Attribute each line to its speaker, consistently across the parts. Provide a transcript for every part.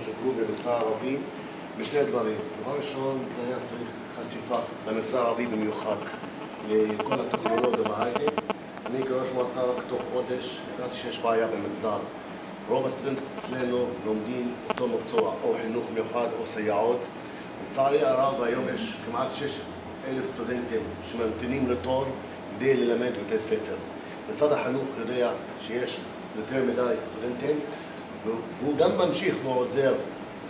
Speaker 1: שוקלו במגזר הערבי בשני דברים. דבר ראשון, זה היה צריך חשיפה למגזר הערבי במיוחד לכל הטכנולוגיה בהייטק. אני כראש מועצה רק תוך חודש ידעתי שיש בעיה במגזר. רוב הסטודנטים אצלנו לומדים אותו מקצוע, או חינוך מיוחד או סייעות. לצערי הרב היום יש כמעט 6,000 סטודנטים שממתינים לתור כדי ללמד בבתי ספר. משרד החינוך יודע שיש יותר מדי סטודנטים, והוא גם ממשיך ועוזר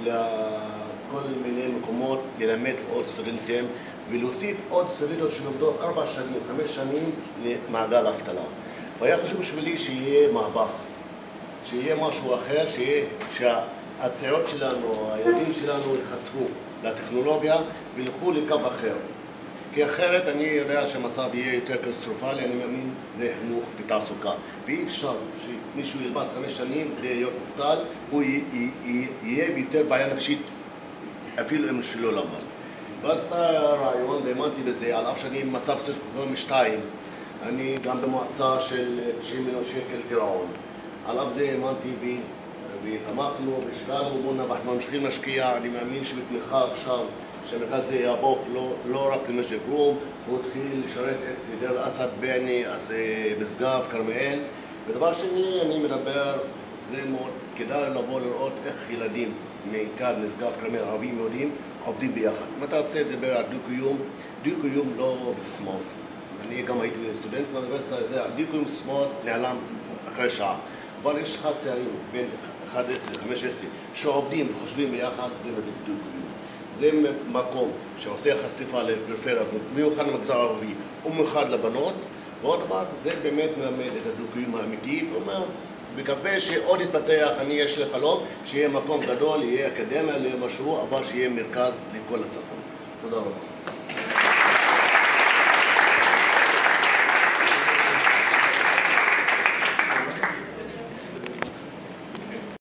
Speaker 1: לכל מיני מקומות ללמד עוד סטודנטים ולהוסיף עוד סטודנטים שלומדות 4 שנים, 5 שנים למעגל האבטלה. והיה חשוב בשבילי שיהיה מהפך, שיהיה משהו אחר, שהצעירות שלנו, הילדים שלנו ייחשפו לטכנולוגיה וילכו לקו אחר. כי אחרת אני יודע שהמצב יהיה יותר קטסטרופלי, אני מאמין זה חינוך ותעסוקה. ואי אפשר שמישהו ילמד 5 שנים כדי להיות מובטל, הוא יהיה ביותר בעיה נפשית אפילו אם שלא למד. ואז היה רעיון והאמנתי בזה, על אף שאני במצב סוציו-אקונומי 2, אני גם במועצה של 90 מיליון שקל גירעון. על אף זה האמנתי בי ותמכנו והשקענו בו, ואנחנו ממשיכים להשקיע. אני מאמין שבתמיכה עכשיו שהמרכז הזה יהפוך לא רק למג'ד אל-כרום, הוא התחיל לשרת את דיר אל-אסד, בענה, משגב, כרמיאל. ודבר שני, אני מדבר, זה מאוד כדאי לבוא לראות איך ילדים מכאן, משגב, כרמיאל, ערבים יהודים, עובדים ביחד. אם אתה רוצה לדבר על דו-קיום, דו-קיום לא בסיסמאות. אני גם הייתי סטודנט באוניברסיטה, דו-קיום בסיסמאות נעלם אחרי שעה. אבל יש לך צעירים בין 11, 15 שעובדים וחושבים ביחד, זה דו-קיום. זה מקום שעושה חשיפה לפריפריה, במיוחד למגזר הערבי ובמיוחד לבנות. ועוד דבר, זה באמת מלמד את הדו-קיום האמיתי, ואומר, מקווה שעוד יתפתח, יש לי חלום, שיהיה מקום גדול, יהיה אקדמיה, יהיה משהו, אבל שיהיה מרכז לכל הצפון. תודה רבה.